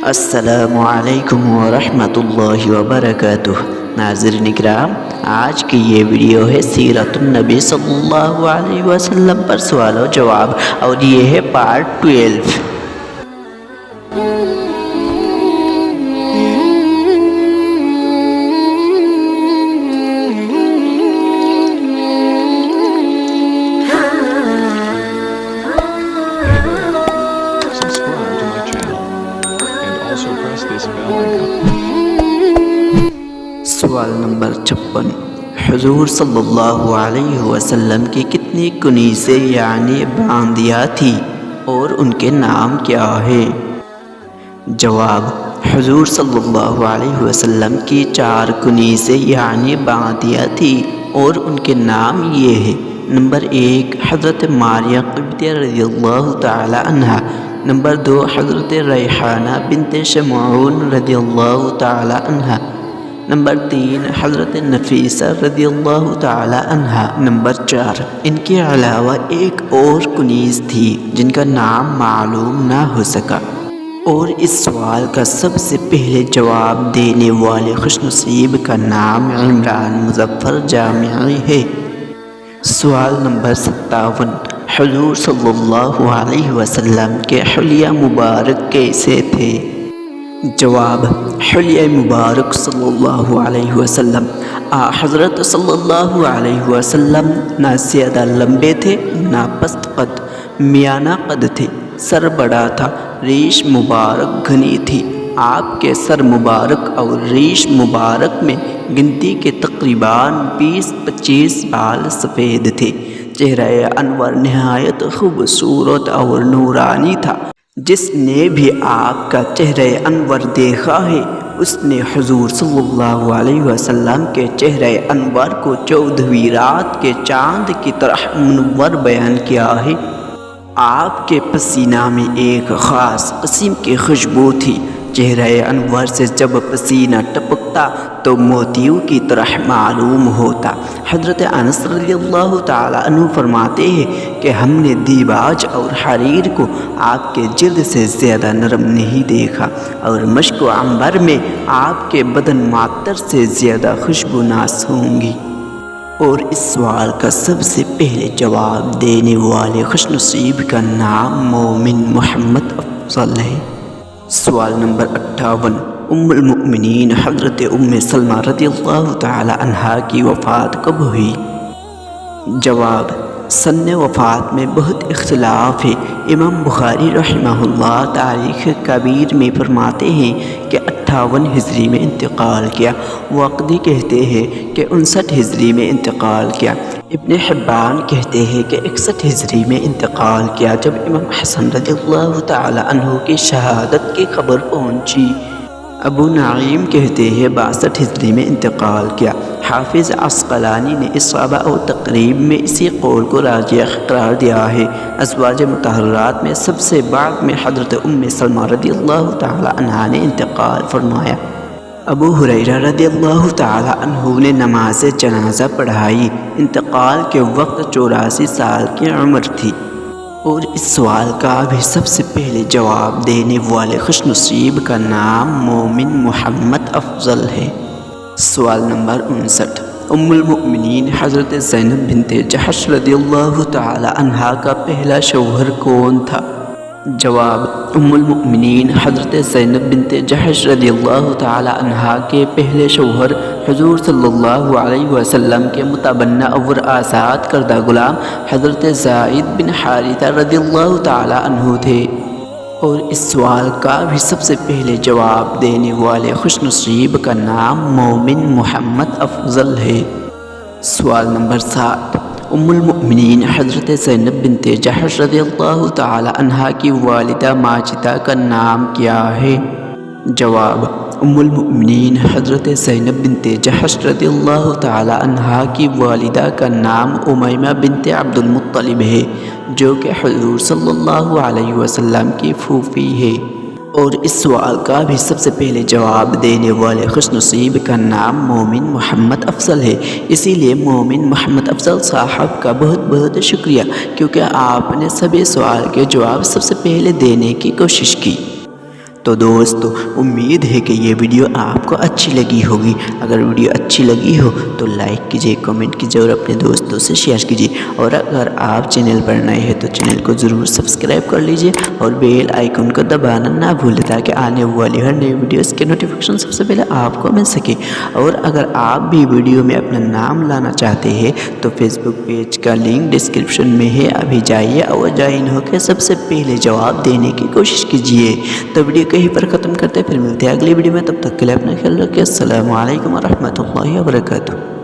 السلام علیکم ورحمۃ اللہ وبرکاتہ۔ ناظرین اکرام، آج کی یہ ویڈیو ہے سیرت النبی صلی اللہ علیہ وسلم پر سوال و جواب، اور یہ ہے part 12۔ Subscribe to my channel and also press this bell icon. سوال نمبر 56، حضور صلی اللہ علیہ وسلم کی کتنی کنیزیں یعنی باندیاں تھی اور ان کے نام کیا ہے؟ جواب، حضور صلی اللہ علیہ وسلم کی 4 کنیزیں یعنی باندیاں تھی اور ان کے نام یہ ہے۔ نمبر 1، حضرت ماریہ قبطیہ رضی اللہ تعالی عنہ۔ نمبر 2، حضرت ریحانہ بنت شمعون رضی اللہ تعالی عنہ۔ نمبر 3، حضرت نفیسہ رضی اللہ تعالی عنہ۔ نمبر 4، ان کے علاوہ ایک اور کنیز تھی جن کا نام معلوم نہ ہو سکا، اور اس سوال کا سب سے پہلے جواب دینے والے خوش نصیب کا نام عمران مظفر جامعی ہے۔ سوال نمبر 57، حضور صلی اللہ علیہ وسلم کے حلیہ مبارک کیسے تھے؟ جواب، حلیہ مبارک صلی اللہ علیہ وسلم حضرت صلی اللہ علیہ وسلم نہ زیادہ لمبے تھے نہ پست قد، میانہ قد تھے۔ سر بڑا تھا، ریش مبارک گھنی تھی۔ آپ کے سر مبارک اور ریش مبارک میں گنتی کے تقریباً 20-25 بال سفید تھے۔ چہرہ انور نہایت خوبصورت اور نورانی تھا۔ جس نے بھی آپ کا چہرہ انور دیکھا ہے، اس نے حضور صلی اللہ علیہ وسلم کے چہرہ انور کو 14ویں رات کے چاند کی طرح منور بیان کیا ہے۔ آپ کے پسینہ میں ایک خاص قسم کی خوشبو تھی۔ چہرہ انور سے جب پسینہ ٹپکتا تو موتیوں کی طرح معلوم ہوتا۔ حضرت انس رضی اللہ تعالی عنہ فرماتے ہیں کہ ہم نے دیباج اور حریر کو آپ کے جلد سے زیادہ نرم نہیں دیکھا، اور مشک و عنبر میں آپ کے بدن معطر سے زیادہ خوشبوناس ہوں گی۔ اور اس سوال کا سب سے پہلے جواب دینے والے خوش نصیب کا نام مومن محمد افضل ہے۔ سوال نمبر 58، ام المؤمنین حضرت ام سلمہ رضی اللہ تعالی عنہا کی وفات کب ہوئی؟ جواب، سن وفات میں بہت اختلاف ہے۔ امام بخاری رحمہ اللہ تاریخ کبیر میں فرماتے ہیں کہ 58 ہجری میں انتقال کیا۔ واقدی کہتے ہیں کہ 59 ہجری میں انتقال کیا۔ ابن حبان کہتے ہیں کہ 61 ہجری میں انتقال کیا جب امام حسن رضی اللہ تعالی عنہ کی شہادت کی خبر پہنچی۔ ابو نعیم کہتے ہیں 62 ہجری میں انتقال کیا۔ حافظ عسقلانی نے اصابہ و تقریب میں اسی قول کو راجح قرار دیا ہے۔ ازواج مطہرات میں سب سے بعد میں حضرت ام سلمہ رضی اللہ تعالی عنہا نے انتقال فرمایا۔ ابو ہریرہ رضی اللہ تعالی عنہ نے نماز جنازہ پڑھائی۔ انتقال کے وقت 84 سال کی عمر تھی۔ اور اس سوال کا بھی سب سے پہلے جواب دینے والے خوش نصیب کا نام مومن محمد افضل ہے۔ سوال نمبر 59، ام المؤمنین حضرت زینب بنت جحش رضی اللہ تعالی عنہا کا پہلا شوہر کون تھا؟ جواب، ام المؤمنین حضرت زینب بنت جحش رضی اللہ تعالی عنہا کے پہلے شوہر حضور صلی اللہ علیہ وسلم کے متبنہ اور آزاد کردہ غلام حضرت زید بن حارثہ رضی اللہ تعالی عنہ تھے۔ اور اس سوال کا بھی سب سے پہلے جواب دینے والے خوش نصیب کا نام مومن محمد افضل ہے۔ سوال نمبر 60، ام المؤمنین حضرت زینب بنت جحش رضی اللہ تعالی عنہا کی والدہ ماجدہ کا نام کیا ہے؟ جواب، ام المؤمنین حضرت زینب بنت جحش رضی اللہ تعالی عنہا کی والدہ کا نام امیمہ بنت عبد المطلب ہے، جو کہ حضور صلی اللہ علیہ وسلم کی پھوپھی ہے۔ اور اس سوال کا بھی سب سے پہلے جواب دینے والے خوش نصیب کا نام مومن محمد افضل ہے۔ اسی لیے مومن محمد افضل صاحب کا بہت بہت شکریہ، کیونکہ آپ نے سبھی سوال کے جواب سب سے پہلے دینے کی کوشش کی۔ تو دوستو امید ہے کہ یہ ویڈیو آپ کو اچھی لگی ہوگی۔ اگر ویڈیو اچھی لگی ہو تو لائک کیجئے، کمنٹ کیجئے اور اپنے دوستوں سے شیئر کیجئے، اور اگر آپ چینل پر نئے ہیں تو چینل کو ضرور سبسکرائب کر لیجئے اور بیل آئیکن کو دبانا نہ بھولیں تاکہ آنے والی ہر نئی ویڈیوز کے نوٹیفیکیشن سب سے پہلے آپ کو مل سکے۔ اور اگر آپ بھی ویڈیو میں اپنا نام لانا چاہتے ہیں تو فیس بک پیج کا لنک ڈسکرپشن میں ہے، ابھی جائیے اور جوائن ہو کے سب سے پہلے جواب دینے کی کوشش کیجئے۔ تو ویڈیو کہیں پر ختم کرتے ہیں، پھر ملتے ہیں اگلی ویڈیو میں، تب تک کے لیے اپنا خیال رکھیں۔ السلام علیکم ورحمۃ اللہ وبرکاتہ۔